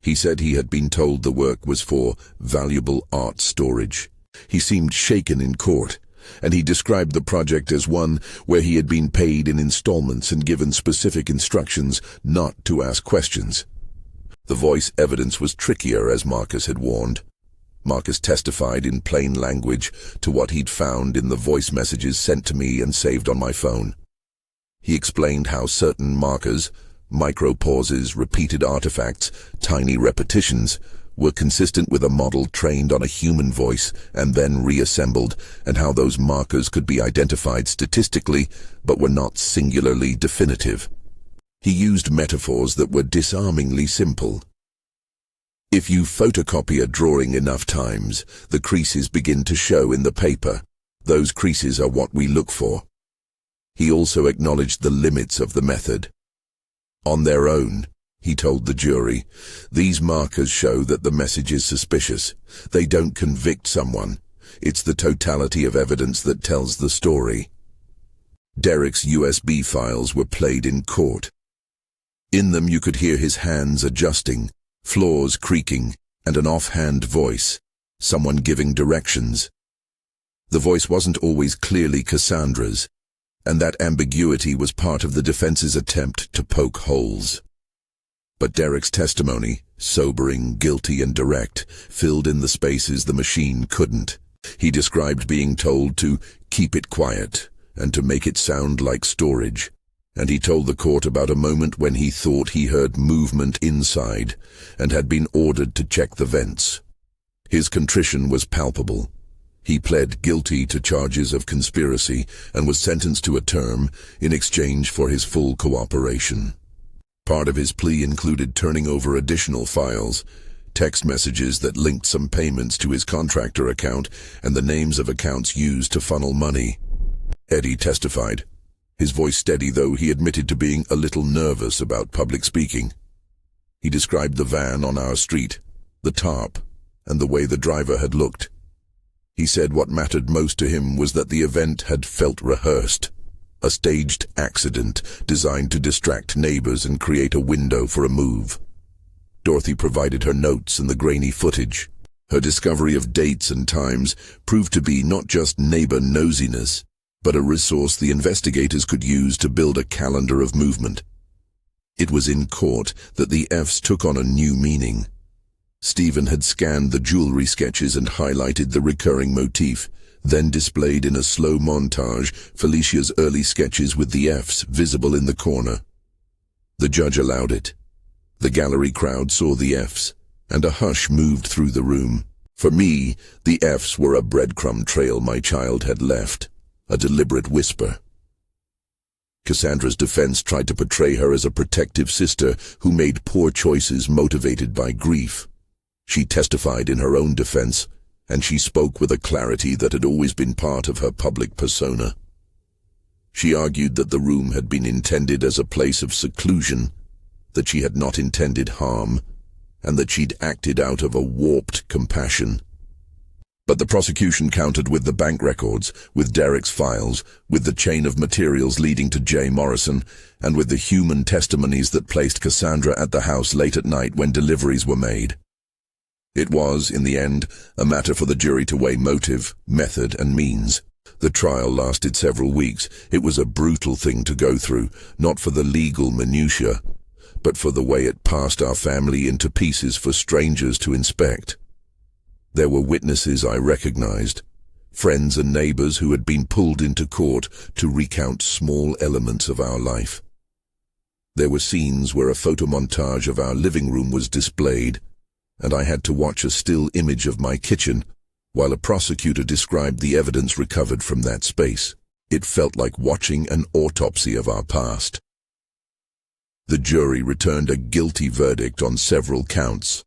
He said he had been told the work was for valuable art storage. He seemed shaken in court, and he described the project as one where he had been paid in installments and given specific instructions not to ask questions. The voice evidence was trickier, as Marcus had warned. Marcus testified in plain language to what he'd found in the voice messages sent to me and saved on my phone. He explained how certain markers, micro-pauses, repeated artifacts, tiny repetitions, were consistent with a model trained on a human voice and then reassembled, and how those markers could be identified statistically but were not singularly definitive. He used metaphors that were disarmingly simple. If you photocopy a drawing enough times, the creases begin to show in the paper. Those creases are what we look for. He also acknowledged the limits of the method. On their own, he told the jury, these markers show that the message is suspicious. They don't convict someone. It's the totality of evidence that tells the story. Derek's USB files were played in court. In them you could hear his hands adjusting, floors creaking, and an offhand voice, someone giving directions. The voice wasn't always clearly Cassandra's, and that ambiguity was part of the defense's attempt to poke holes. But Derek's testimony, sobering, guilty, and direct, filled in the spaces the machine couldn't. He described being told to keep it quiet and to make it sound like storage, and he told the court about a moment when he thought he heard movement inside and had been ordered to check the vents. His contrition was palpable. He pled guilty to charges of conspiracy and was sentenced to a term in exchange for his full cooperation. Part of his plea included turning over additional files, text messages that linked some payments to his contractor account, and the names of accounts used to funnel money. Eddie testified, his voice steady though he admitted to being a little nervous about public speaking. He described the van on our street, the tarp, and the way the driver had looked. He said what mattered most to him was that the event had felt rehearsed, a staged accident designed to distract neighbors and create a window for a move. Dorothy provided her notes and the grainy footage. Her discovery of dates and times proved to be not just neighbor nosiness, but a resource the investigators could use to build a calendar of movement. It was in court that the F's took on a new meaning. Stephen had scanned the jewelry sketches and highlighted the recurring motif, then displayed in a slow montage Felicia's early sketches with the F's visible in the corner. The judge allowed it. The gallery crowd saw the F's, and a hush moved through the room. For me, the F's were a breadcrumb trail my child had left, a deliberate whisper. Cassandra's defense tried to portray her as a protective sister who made poor choices motivated by grief. She testified in her own defense, and she spoke with a clarity that had always been part of her public persona. She argued that the room had been intended as a place of seclusion, that she had not intended harm, and that she'd acted out of a warped compassion. But the prosecution countered with the bank records, with Derek's files, with the chain of materials leading to Jay Morrison, and with the human testimonies that placed Cassandra at the house late at night when deliveries were made. It was, in the end, a matter for the jury to weigh motive, method, and means. The trial lasted several weeks. It was a brutal thing to go through, not for the legal minutiae, but for the way it passed our family into pieces for strangers to inspect. There were witnesses I recognized, friends and neighbors who had been pulled into court to recount small elements of our life. There were scenes where a photomontage of our living room was displayed, and I had to watch a still image of my kitchen while a prosecutor described the evidence recovered from that space. It felt like watching an autopsy of our past. The jury returned a guilty verdict on several counts: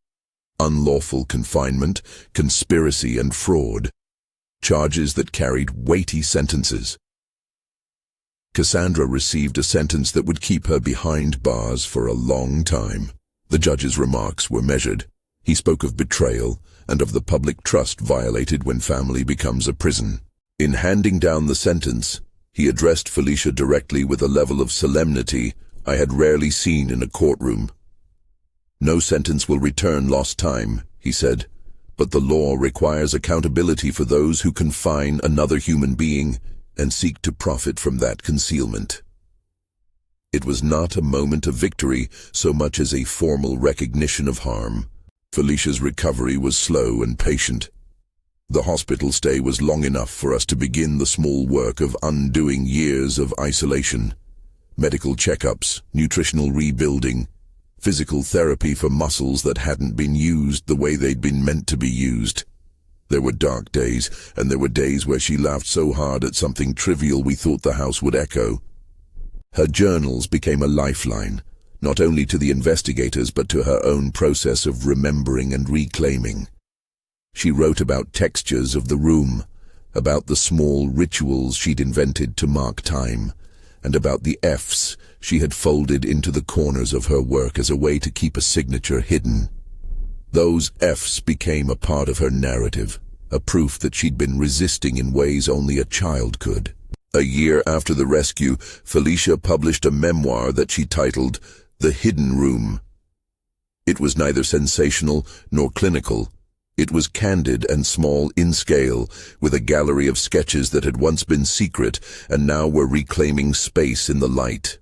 unlawful confinement, conspiracy, and fraud, charges that carried weighty sentences. Cassandra received a sentence that would keep her behind bars for a long time. The judge's remarks were measured. He spoke of betrayal and of the public trust violated when family becomes a prison. In handing down the sentence, he addressed Felicia directly with a level of solemnity I had rarely seen in a courtroom. "No sentence will return lost time," he said, "but the law requires accountability for those who confine another human being and seek to profit from that concealment." It was not a moment of victory so much as a formal recognition of harm. Felicia's recovery was slow and patient. The hospital stay was long enough for us to begin the small work of undoing years of isolation. Medical checkups, nutritional rebuilding, physical therapy for muscles that hadn't been used the way they'd been meant to be used. There were dark days, and there were days where she laughed so hard at something trivial we thought the house would echo. Her journals became a lifeline, not only to the investigators but to her own process of remembering and reclaiming. She wrote about textures of the room, about the small rituals she'd invented to mark time, and about the F's she had folded into the corners of her work as a way to keep a signature hidden. Those F's became a part of her narrative, a proof that she'd been resisting in ways only a child could. A year after the rescue, Felicia published a memoir that she titled The Hidden Room. It was neither sensational nor clinical. It was candid and small in scale, with a gallery of sketches that had once been secret and now were reclaiming space in the light.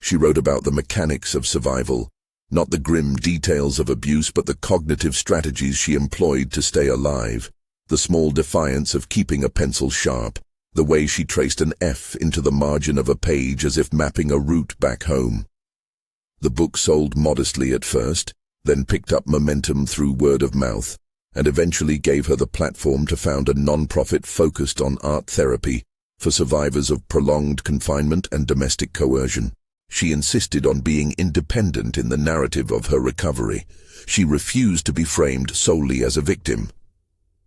She wrote about the mechanics of survival, not the grim details of abuse but the cognitive strategies she employed to stay alive, the small defiance of keeping a pencil sharp, the way she traced an F into the margin of a page as if mapping a route back home. The book sold modestly at first, then picked up momentum through word of mouth. and eventually gave her the platform to found a non-profit focused on art therapy for survivors of prolonged confinement and domestic coercion. She insisted on being independent in the narrative of her recovery. She refused to be framed solely as a victim.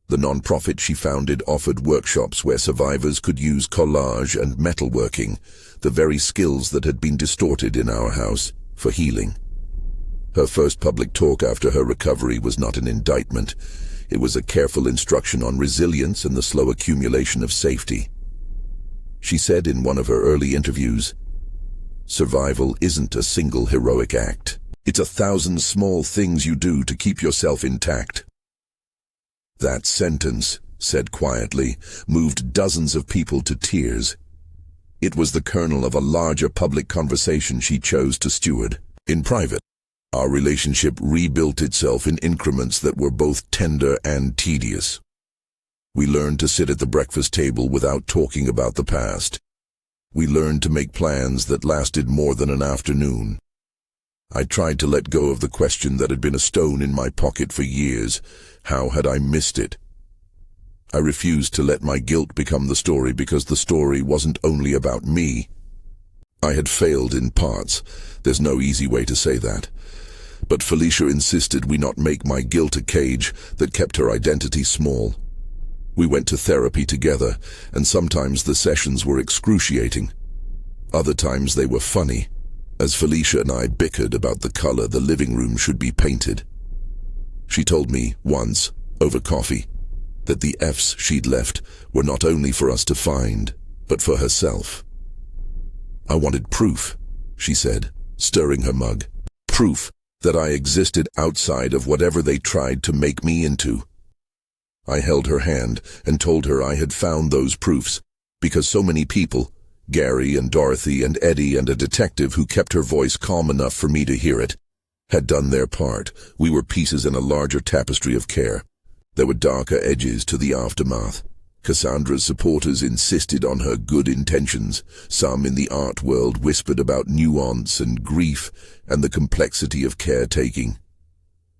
The non-profit she founded offered workshops where survivors could use collage and metalworking, the very skills that had been distorted in our house, for healing. Her first public talk after her recovery was not an indictment. It was a careful instruction on resilience and the slow accumulation of safety. She said in one of her early interviews, "Survival isn't a single heroic act. It's 1,000 small things you do to keep yourself intact." That sentence, said quietly, moved dozens of people to tears. It was the kernel of a larger public conversation she chose to steward. In private, our relationship rebuilt itself in increments that were both tender and tedious. We learned to sit at the breakfast table without talking about the past. We learned to make plans that lasted more than an afternoon. I tried to let go of the question that had been a stone in my pocket for years. How had I missed it? I refused to let my guilt become the story because the story wasn't only about me. I had failed in parts. There's no easy way to say that. But Felicia insisted we not make my guilt a cage that kept her identity small. We went to therapy together, and sometimes the sessions were excruciating. Other times they were funny, as Felicia and I bickered about the color the living room should be painted. She told me once, over coffee, that the F's she'd left were not only for us to find, but for herself. I wanted proof, she said, stirring her mug. Proof that I existed outside of whatever they tried to make me into. I held her hand and told her I had found those proofs because so many people, Gary and Dorothy and Eddie and a detective who kept her voice calm enough for me to hear it, had done their part. We were pieces in a larger tapestry of care. There were darker edges to the aftermath. Cassandra's supporters insisted on her good intentions. Some in the art world whispered about nuance and grief and the complexity of caretaking.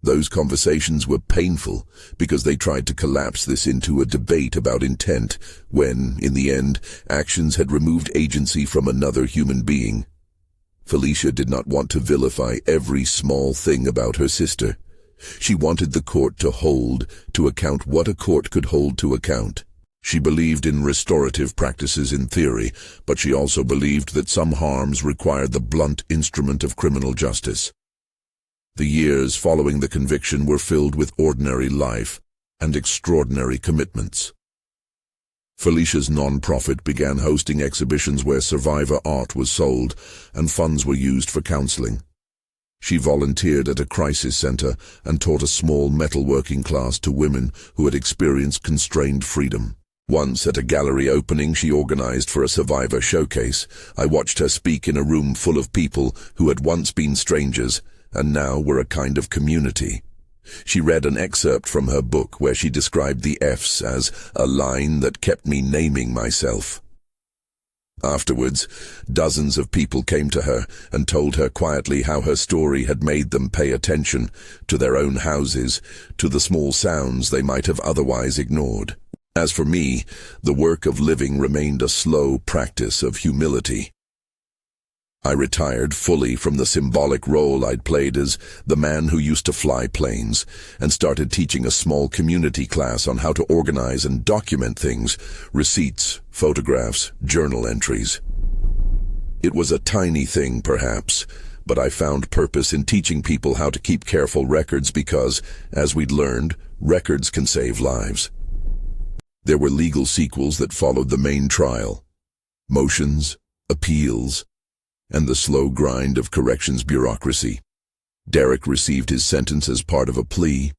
Those conversations were painful because they tried to collapse this into a debate about intent when, in the end, actions had removed agency from another human being. Felicia did not want to vilify every small thing about her sister. She wanted the court to hold to account what a court could hold to account. She believed in restorative practices in theory, but she also believed that some harms required the blunt instrument of criminal justice. The years following the conviction were filled with ordinary life and extraordinary commitments. Felicia's non-profit began hosting exhibitions where survivor art was sold and funds were used for counseling. She volunteered at a crisis center and taught a small metalworking class to women who had experienced constrained freedom. Once at a gallery opening she organized for a survivor showcase, I watched her speak in a room full of people who had once been strangers and now were a kind of community. She read an excerpt from her book where she described the F's as a line that kept me naming myself. Afterwards, dozens of people came to her and told her quietly how her story had made them pay attention to their own houses, to the small sounds they might have otherwise ignored. As for me, the work of living remained a slow practice of humility. I retired fully from the symbolic role I'd played as the man who used to fly planes and started teaching a small community class on how to organize and document things, receipts, photographs, journal entries. It was a tiny thing, perhaps, but I found purpose in teaching people how to keep careful records because, as we'd learned, records can save lives. There were legal sequels that followed the main trial. Motions, appeals, and the slow grind of corrections bureaucracy. Derek received his sentence as part of a plea,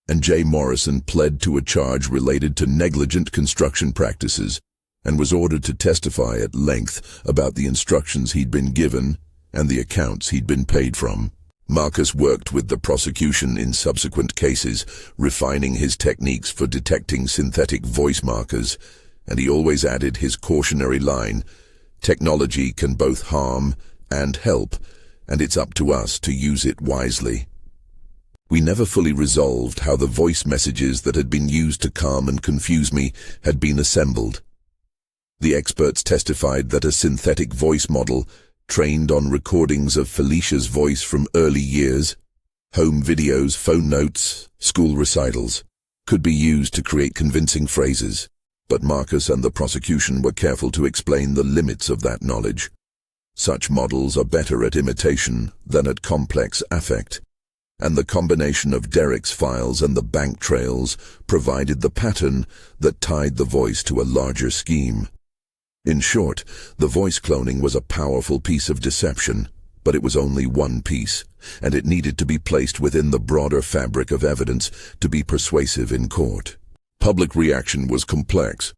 and Jay Morrison pled to a charge related to negligent construction practices and was ordered to testify at length about the instructions he'd been given and the accounts he'd been paid from. Marcus worked with the prosecution in subsequent cases, refining his techniques for detecting synthetic voice markers, and he always added his cautionary line, "Technology can both harm and help, and it's up to us to use it wisely." We never fully resolved how the voice messages that had been used to calm and confuse me had been assembled. The experts testified that a synthetic voice model, trained on recordings of Felicia's voice from early years, home videos, phone notes, school recitals, could be used to create convincing phrases, but Marcus and the prosecution were careful to explain the limits of that knowledge. Such models are better at imitation than at complex affect, and the combination of Derek's files and the bank trails provided the pattern that tied the voice to a larger scheme. In short, the voice cloning was a powerful piece of deception, but it was only one piece, and it needed to be placed within the broader fabric of evidence to be persuasive in court. Public reaction was complex.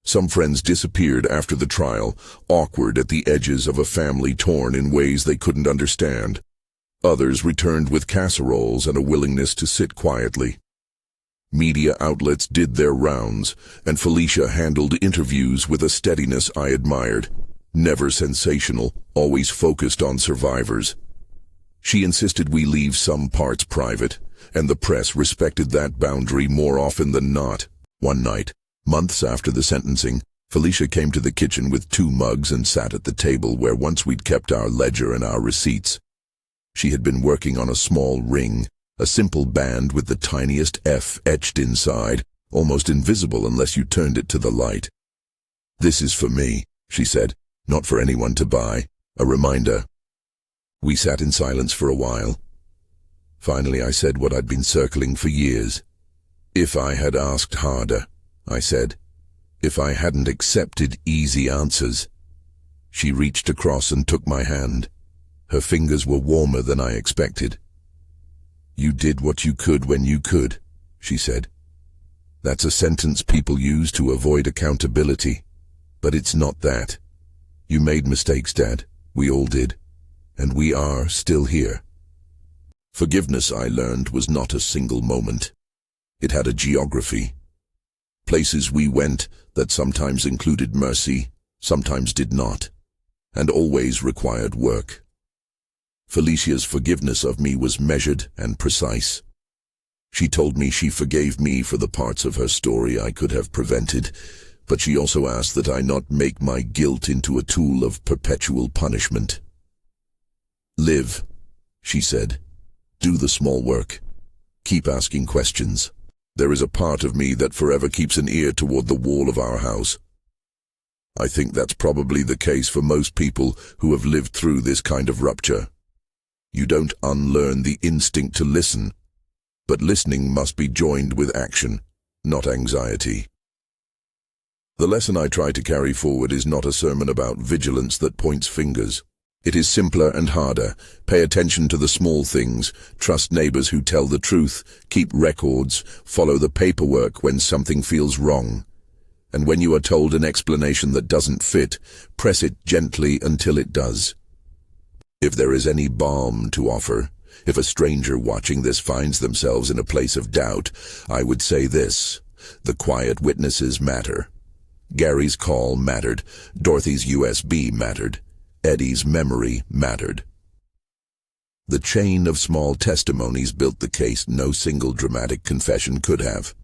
Some friends disappeared after the trial, awkward at the edges of a family torn in ways they couldn't understand. Others returned with casseroles and a willingness to sit quietly. Media outlets did their rounds, and Felicia handled interviews with a steadiness I admired. Never sensational, always focused on survivors. She insisted we leave some parts private, and the press respected that boundary more often than not. One night, months after the sentencing, Felicia came to the kitchen with 2 mugs and sat at the table where once we'd kept our ledger and our receipts. She had been working on a small ring, a simple band with the tiniest F etched inside, almost invisible unless you turned it to the light. "This is for me," she said, "not for anyone to buy. A reminder." We sat in silence for a while. Finally, I said what I'd been circling for years. "If I had asked harder," I said. "If I hadn't accepted easy answers." She reached across and took my hand. Her fingers were warmer than I expected. "You did what you could when you could," she said. "That's a sentence people use to avoid accountability. But it's not that. You made mistakes, Dad. We all did. And we are still here." Forgiveness, I learned, was not a single moment. It had a geography. Places we went that sometimes included mercy, sometimes did not, and always required work. Felicia's forgiveness of me was measured and precise. She told me she forgave me for the parts of her story I could have prevented, but she also asked that I not make my guilt into a tool of perpetual punishment. "Live," she said. "Do the small work. Keep asking questions. There is a part of me that forever keeps an ear toward the wall of our house." I think that's probably the case for most people who have lived through this kind of rupture. You don't unlearn the instinct to listen, but listening must be joined with action, not anxiety. The lesson I try to carry forward is not a sermon about vigilance that points fingers. It is simpler and harder. Pay attention to the small things, trust neighbors who tell the truth, keep records, follow the paperwork when something feels wrong. And when you are told an explanation that doesn't fit, press it gently until it does. If there is any balm to offer, if a stranger watching this finds themselves in a place of doubt, I would say this: the quiet witnesses matter. Gary's call mattered. Dorothy's USB mattered. Eddie's memory mattered. The chain of small testimonies built the case no single dramatic confession could have.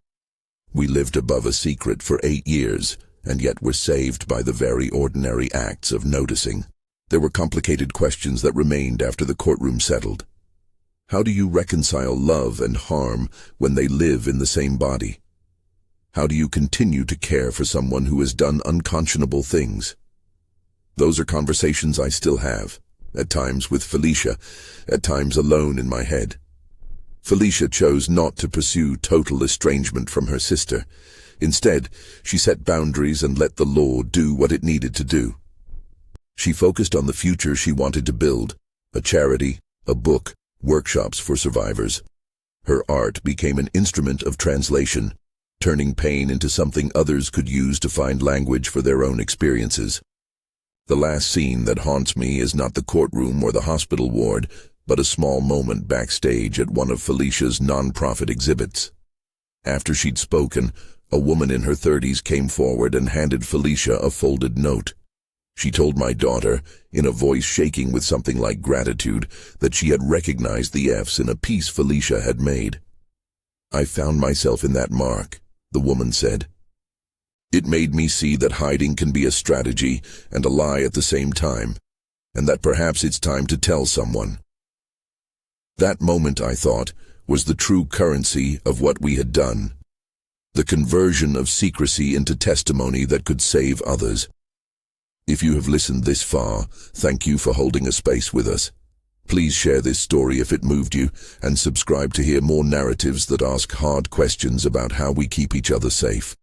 We lived above a secret for 8 years, and yet were saved by the very ordinary acts of noticing. There were complicated questions that remained after the courtroom settled. How do you reconcile love and harm when they live in the same body? How do you continue to care for someone who has done unconscionable things? Those are conversations I still have, at times with Felicia, at times alone in my head. Felicia chose not to pursue total estrangement from her sister. Instead, she set boundaries and let the law do what it needed to do. She focused on the future she wanted to build: a charity, a book, workshops for survivors. Her art became an instrument of translation, turning pain into something others could use to find language for their own experiences. The last scene that haunts me is not the courtroom or the hospital ward, but a small moment backstage at one of Felicia's nonprofit exhibits. After she'd spoken, a woman in her 30s came forward and handed Felicia a folded note. She told my daughter, in a voice shaking with something like gratitude, that she had recognized the F's in a piece Felicia had made. "I found myself in that mark," the woman said. "It made me see that hiding can be a strategy and a lie at the same time, and that perhaps it's time to tell someone." That moment, I thought, was the true currency of what we had done. The conversion of secrecy into testimony that could save others. If you have listened this far, thank you for holding a space with us. Please share this story if it moved you, and subscribe to hear more narratives that ask hard questions about how we keep each other safe.